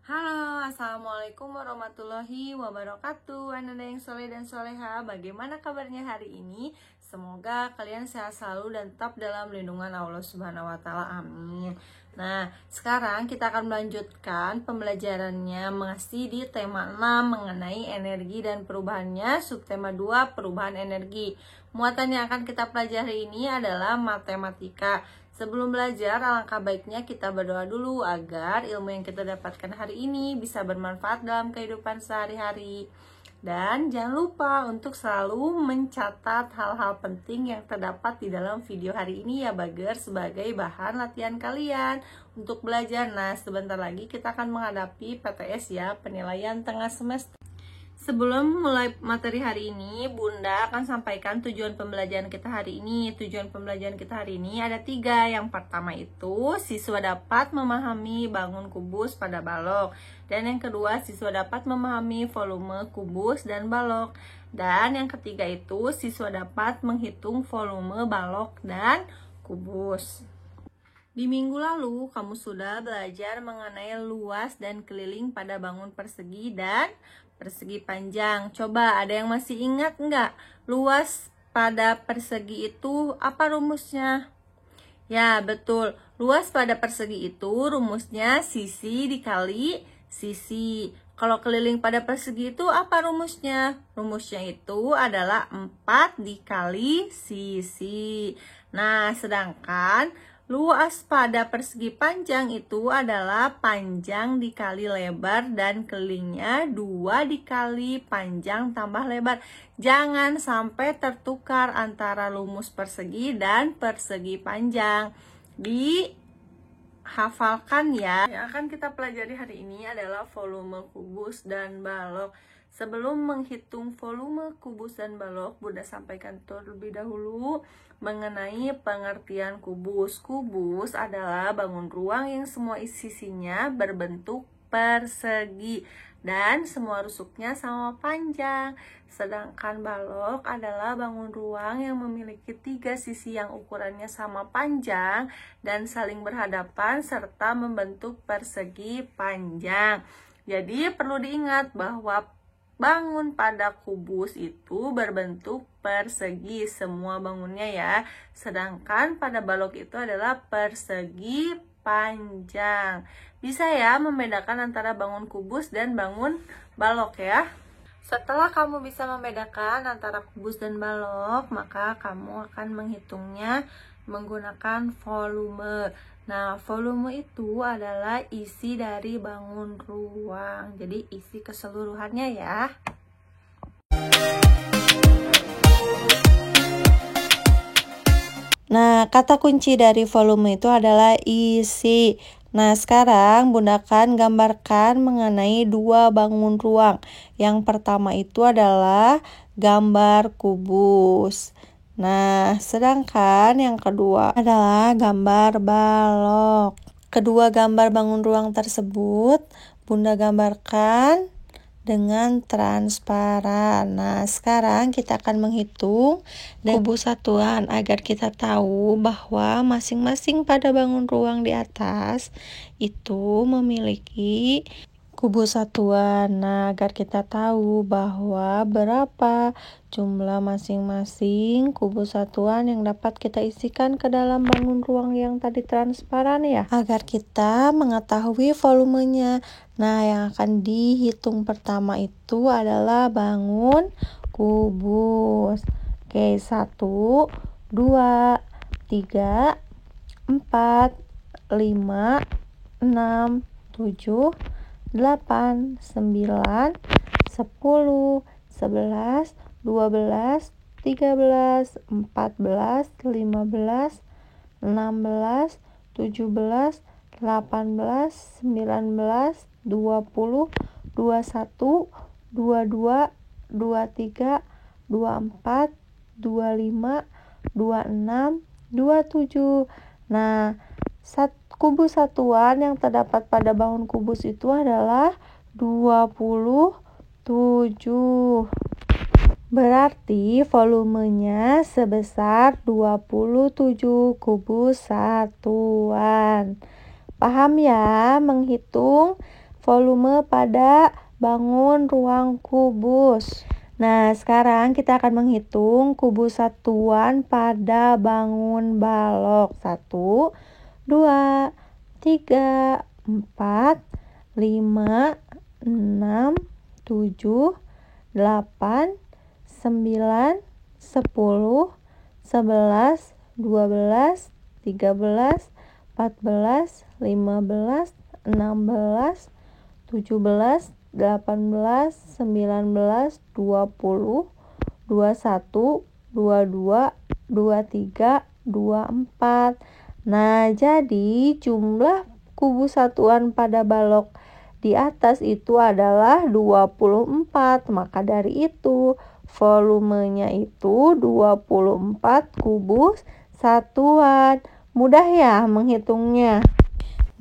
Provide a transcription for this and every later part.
Halo, Assalamualaikum warahmatullahi wabarakatuh. Anak yang soleh dan soleha, bagaimana kabarnya hari ini? Semoga kalian sehat selalu dan tetap dalam lindungan Allah Subhanahu wa Ta'ala. Amin. Nah, sekarang kita akan melanjutkan pembelajarannya masih di tema 6 mengenai energi dan perubahannya, subtema 2 perubahan energi. Muatan yang akan kita pelajari ini adalah matematika. Sebelum belajar, alangkah baiknya kita berdoa dulu agar ilmu yang kita dapatkan hari ini bisa bermanfaat dalam kehidupan sehari-hari. Dan jangan lupa untuk selalu mencatat hal-hal penting yang terdapat di dalam video hari ini ya Bager, sebagai bahan latihan kalian untuk belajar. Nah, sebentar lagi kita akan menghadapi PTS ya, penilaian tengah semester. Sebelum mulai materi hari ini, Bunda akan sampaikan tujuan pembelajaran kita hari ini. Tujuan pembelajaran kita hari ini ada 3. Yang pertama itu, siswa dapat memahami bangun kubus pada balok. Dan yang kedua, siswa dapat memahami volume kubus dan balok. Dan yang ketiga itu, siswa dapat menghitung volume balok dan kubus. Di minggu lalu, kamu sudah belajar mengenai luas dan keliling pada bangun persegi dan persegi panjang. Coba, ada yang masih ingat nggak? Luas pada persegi itu apa rumusnya? Ya, betul. Luas pada persegi itu rumusnya sisi dikali sisi. Kalau keliling pada persegi itu apa rumusnya? Rumusnya itu adalah 4 dikali sisi. Nah, sedangkan luas pada persegi panjang itu adalah panjang dikali lebar dan kelilingnya 2 dikali panjang tambah lebar. Jangan sampai tertukar antara rumus persegi dan persegi panjang. Dihafalkan ya. Yang akan kita pelajari hari ini adalah volume kubus dan balok. Sebelum menghitung volume kubus dan balok, Bunda sampaikan terlebih dahulu mengenai pengertian kubus. Kubus adalah bangun ruang yang semua sisinya berbentuk persegi dan semua rusuknya sama panjang. Sedangkan balok adalah bangun ruang yang memiliki 3 sisi yang ukurannya sama panjang dan saling berhadapan serta membentuk persegi panjang. Jadi perlu diingat bahwa bangun pada kubus itu berbentuk persegi semua bangunnya ya. Sedangkan pada balok itu adalah persegi panjang. Bisa ya membedakan antara bangun kubus dan bangun balok ya. Setelah kamu bisa membedakan antara kubus dan balok, maka kamu akan menghitungnya menggunakan volume. Nah, volume itu adalah isi dari bangun ruang. Jadi, isi keseluruhannya ya. Nah, kata kunci dari volume itu adalah isi. Nah, sekarang Bunda akan gambarkan mengenai 2 bangun ruang. Yang pertama itu adalah gambar kubus. Nah, sedangkan yang kedua adalah gambar balok. Kedua gambar bangun ruang tersebut Bunda gambarkan dengan transparan. Nah, sekarang kita akan menghitung kubus satuan agar kita tahu bahwa masing-masing pada bangun ruang di atas itu memiliki kubus satuan. Nah, agar kita tahu bahwa berapa jumlah masing-masing kubus satuan yang dapat kita isikan ke dalam bangun ruang yang tadi transparan ya, agar kita mengetahui volumenya. Nah, yang akan dihitung pertama itu adalah bangun kubus. Oke, 1, 2, 3, 4, 5, 6, 7, 8, 9, 10, 11, 12, 13, 14, 15, 16, 17, 18, 19, 20, 21, 22, 23, 24, 25, 26, 27. Nah, kubus satuan yang terdapat pada bangun kubus itu adalah 27. Berarti volumenya sebesar 27 kubus satuan. Paham ya menghitung volume pada bangun ruang kubus. Nah, sekarang kita akan menghitung kubus satuan pada bangun balok. 1, 2, 3, 4, 5, 6, 7, 8, 9, 10, 11, 12, 13, 14, 15, 16, 17, 18, 19, 20, 21, 22, 23, 24. Nah, jadi jumlah kubus satuan pada balok di atas itu adalah 24. Maka dari itu volumenya itu 24 kubus satuan. Mudah ya menghitungnya.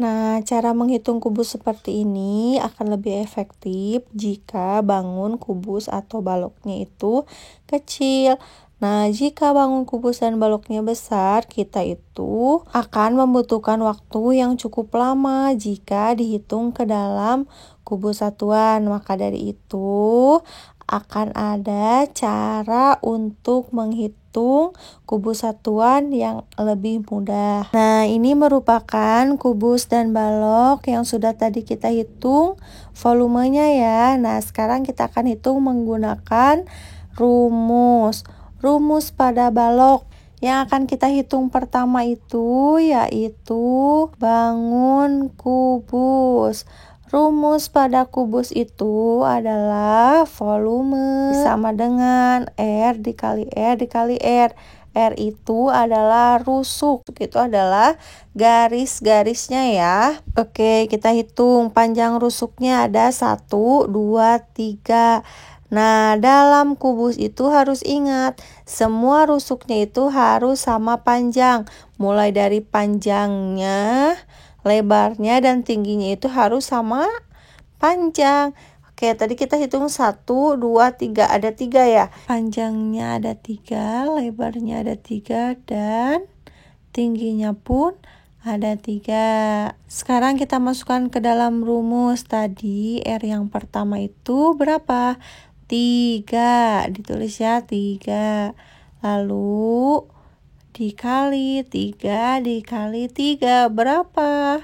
Nah, cara menghitung kubus seperti ini akan lebih efektif jika bangun kubus atau baloknya itu kecil. Nah, jika bangun kubus dan baloknya besar, kita itu akan membutuhkan waktu yang cukup lama jika dihitung ke dalam kubus satuan. Maka dari itu, akan ada cara untuk menghitung kubus satuan yang lebih mudah. Nah, ini merupakan kubus dan balok yang sudah tadi kita hitung volumenya ya. Nah, sekarang kita akan hitung menggunakan rumus. Rumus pada balok yang akan kita hitung pertama itu yaitu bangun kubus. Rumus pada kubus itu adalah volume sama dengan R dikali R dikali R. R itu adalah rusuk, itu adalah garis-garisnya ya. Oke, kita hitung panjang rusuknya ada 1, 2, 3. Nah, dalam kubus itu harus ingat, semua rusuknya itu harus sama panjang. Mulai dari panjangnya, lebarnya, dan tingginya itu harus sama panjang. Oke, tadi kita hitung 1, 2, 3. Ada 3 ya. Panjangnya ada 3, lebarnya ada 3, dan tingginya pun ada 3. Sekarang kita masukkan ke dalam rumus. Tadi R yang pertama itu berapa? 3. Ditulis ya 3. Lalu dikali 3 dikali 3 berapa?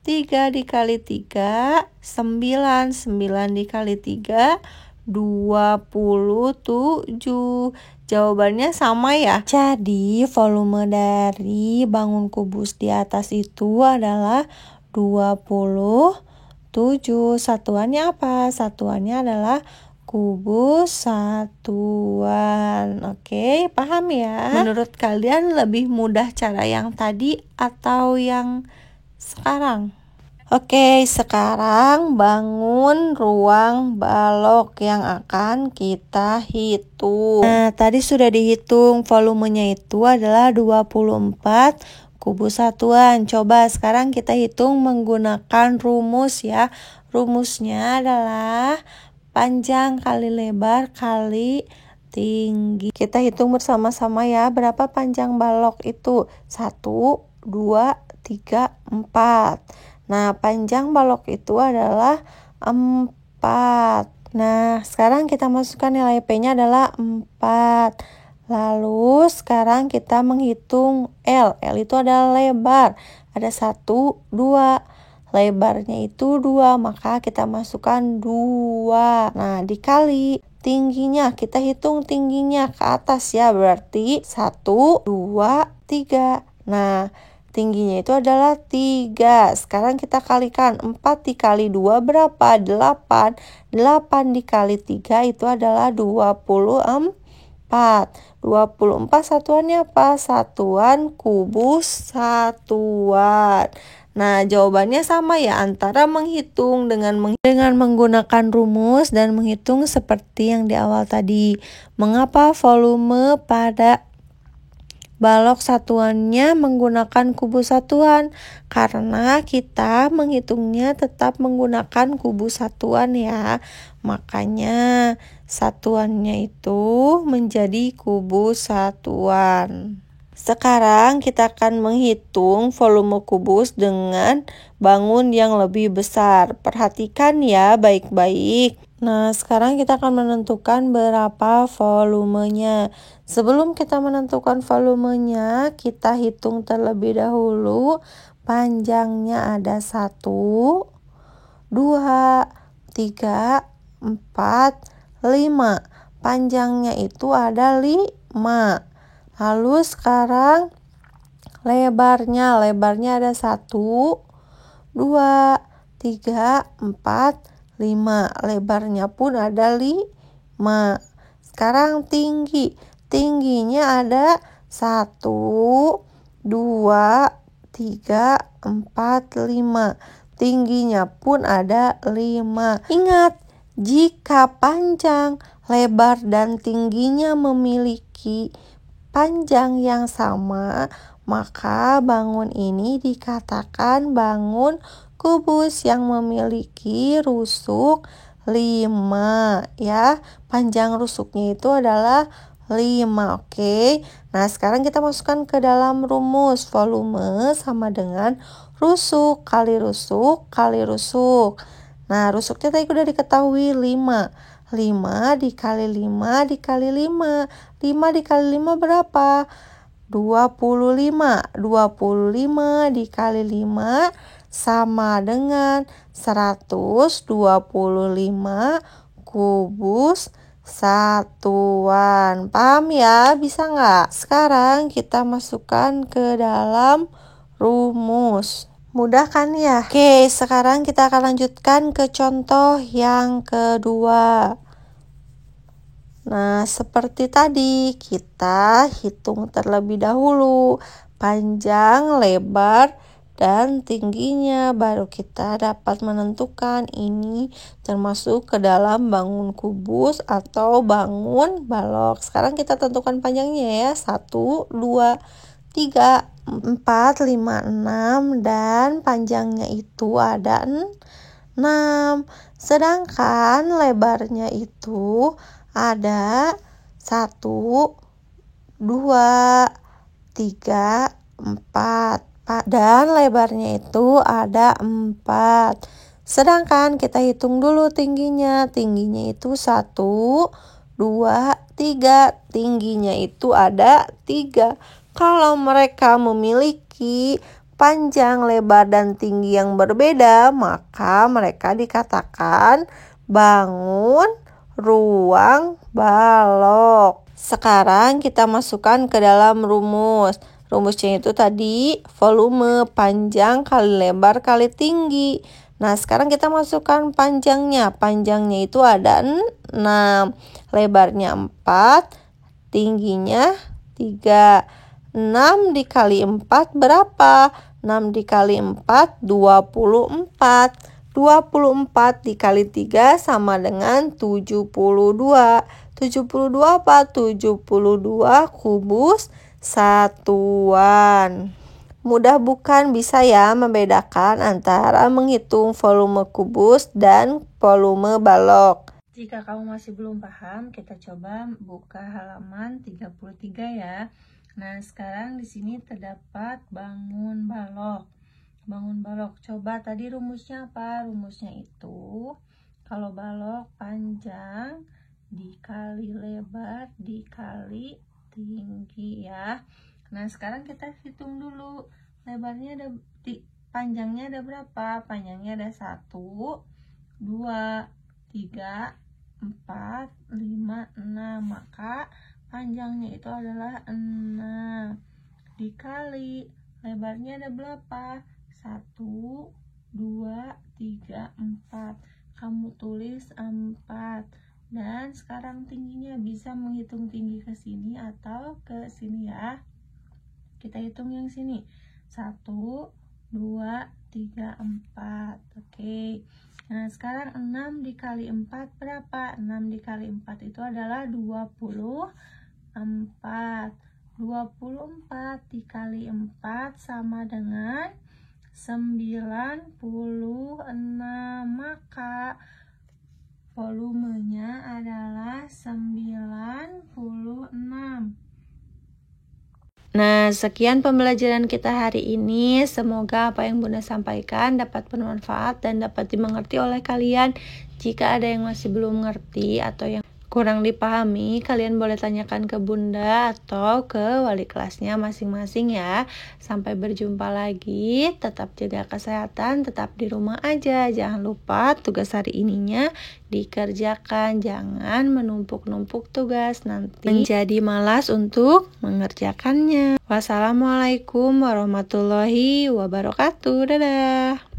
3 dikali 3 9. 9 dikali 3 27. Jawabannya sama ya. Jadi volume dari bangun kubus di atas itu adalah 27. Satuannya apa? Satuannya adalah kubus satuan. Oke, paham ya? Menurut kalian lebih mudah cara yang tadi atau yang sekarang? Oke, sekarang bangun ruang balok yang akan kita hitung. Nah, tadi sudah dihitung volumenya itu adalah 24 kubus satuan. Coba sekarang kita hitung menggunakan rumus ya. Rumusnya adalah panjang kali lebar kali tinggi. Kita hitung bersama-sama ya, berapa panjang balok itu? 1, 2, 3, 4. Nah, panjang balok itu adalah 4. Nah, sekarang kita masukkan nilai P-nya adalah 4. Lalu sekarang kita menghitung L. L itu adalah lebar. Ada 1, 2. Lebarnya itu 2, maka kita masukkan 2. Nah, dikali tingginya, kita hitung tingginya ke atas ya, berarti 1, 2, 3. Nah, tingginya itu adalah 3. Sekarang kita kalikan 4 dikali 2 berapa? 8. 8 dikali 3 itu adalah 24. 24 satuannya apa? Satuan kubus satuan. Nah, jawabannya sama ya, antara menghitung dengan menggunakan rumus dan menghitung seperti yang di awal tadi. Mengapa volume pada balok satuannya menggunakan kubus satuan? Karena kita menghitungnya tetap menggunakan kubus satuan ya. Makanya satuannya itu menjadi kubus satuan. Sekarang kita akan menghitung volume kubus dengan bangun yang lebih besar. Perhatikan ya baik-baik. Nah, sekarang kita akan menentukan berapa volumenya. Sebelum kita menentukan volumenya, kita hitung terlebih dahulu. Panjangnya ada 1, 2, 3, 4, 5. Panjangnya itu ada 5. Lalu sekarang lebarnya ada 1, 2, 3, 4, 5. Lebarnya pun ada 5. Sekarang tingginya ada 1, 2, 3, 4, 5. Tingginya pun ada 5. Ingat, jika panjang, lebar, dan tingginya memiliki panjang yang sama, maka bangun ini dikatakan bangun kubus yang memiliki rusuk 5 ya. Panjang rusuknya itu adalah 5, oke. Nah, sekarang kita masukkan ke dalam rumus. Volume sama dengan rusuk kali rusuk kali rusuk. Nah, rusuknya tadi udah diketahui 5. 5 dikali 5 dikali 5. 5 dikali 5 berapa? 25. 25 dikali 5 sama dengan 125 kubus satuan. Paham ya? Bisa nggak? Sekarang kita masukkan ke dalam rumus. Mudah kan ya? Oke, sekarang kita akan lanjutkan ke contoh yang kedua. Nah, seperti tadi, kita hitung terlebih dahulu panjang, lebar, dan tingginya. Baru kita dapat menentukan ini termasuk ke dalam bangun kubus atau bangun balok. Sekarang kita tentukan panjangnya ya. 1, 2, 3, 4, 5, 6. Dan panjangnya itu ada 6. Sedangkan lebarnya itu ada 1, 2, 3, 4. Dan lebarnya itu ada 4. Sedangkan kita hitung dulu tingginya. Tingginya itu 1, 2, 3. Tingginya itu ada 3. Kalau mereka memiliki panjang, lebar, dan tinggi yang berbeda, maka mereka dikatakan bangun ruang balok. Sekarang kita masukkan ke dalam rumus. Rumusnya itu tadi volume panjang kali lebar kali tinggi. Nah, sekarang kita masukkan panjangnya. Panjangnya itu ada 6, lebarnya 4, tingginya 3. 6 dikali 4 berapa? 6 dikali 4, 24. 24 dikali 3 sama dengan 72. 72 apa? 72 kubus satuan. Mudah bukan? Bisa ya membedakan antara menghitung volume kubus dan volume balok. Jika kamu masih belum paham, kita coba buka halaman 33 ya. Nah, sekarang di sini terdapat bangun balok. Bangun balok. Coba tadi rumusnya apa? Rumusnya itu kalau balok panjang dikali lebar dikali tinggi ya. Nah, sekarang kita hitung dulu. Lebarnya ada panjangnya ada berapa? Panjangnya ada 1, 2, 3, 4, 5, 6. Maka panjangnya itu adalah 6 dikali lebarnya ada berapa? 1, 2, 3, 4. Kamu tulis 4. Dan sekarang tingginya bisa menghitung tinggi ke sini atau ke sini ya. Kita hitung yang sini. 1, 2, 3, 4. Oke. Nah, sekarang 6 dikali 4 berapa? 6 dikali 4 itu adalah 24. 24 dikali 4 sama dengan 96. Maka volumenya adalah 96. Nah, sekian pembelajaran kita hari ini. Semoga apa yang Bunda sampaikan dapat bermanfaat dan dapat dimengerti oleh kalian. Jika ada yang masih belum mengerti atau yang kurang dipahami, kalian boleh tanyakan ke Bunda atau ke wali kelasnya masing-masing ya. Sampai berjumpa lagi. Tetap jaga kesehatan, tetap di rumah aja. Jangan lupa tugas hari ininya dikerjakan. Jangan menumpuk-numpuk tugas, nanti menjadi malas untuk mengerjakannya. Wassalamualaikum warahmatullahi wabarakatuh. Dadah.